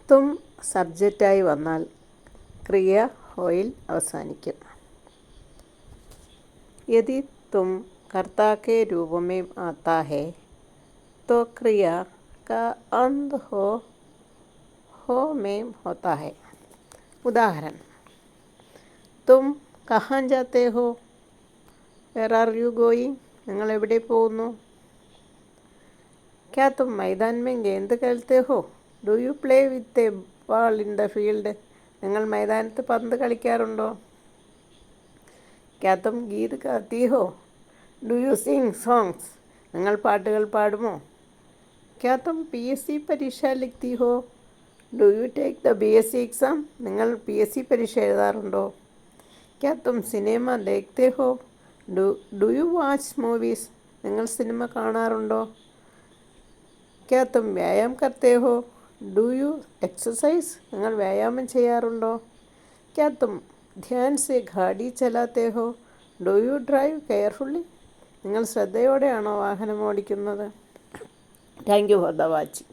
തും സബ്ജക്റ്റായി വന്നാൽ ക്രിയ ഹോയിൽ അവസാനിക്കും. യദി തും कर्ता के रूप में आता है तो क्रिया का अंत हो में होता है. उदाहरण: तुम कहाँ जाते हो? Where are you going? നിങ്ങൾ എവിടെ പോകുന്നു? क्या तुम मैदान में गेंद खेलते हो? Do you play with a ball in the field? നിങ്ങൾ മൈതാനത്ത് പന്ത് കളിക്കാറുണ്ടോ? क्या तुम गीत गाती हो? Do you sing songs? നിങ്ങൾ പാട്ടുകൾ പാടുമോ? क्या तुम PSC പരീക്ഷ लिखती हो? Do you take the BSc exam? നിങ്ങൾ PSc പരീക്ഷ എഴുതാറുണ്ടോ? क्या तुम सिनेमा देखते हो? Do you watch movies? നിങ്ങൾ സിനിമ കാണാറുണ്ടോ? क्या तुम व्यायाम करते हो? Do you exercise? നിങ്ങൾ വ്യായാമം ചെയ്യാറുണ്ടോ? क्या तुम ध्यान से गाड़ी चलाते हो? Do you drive carefully? നിങ്ങൾ ശ്രദ്ധയോടെയാണോ വാഹനം ഓടിക്കുന്നത്? Thank you for the watching.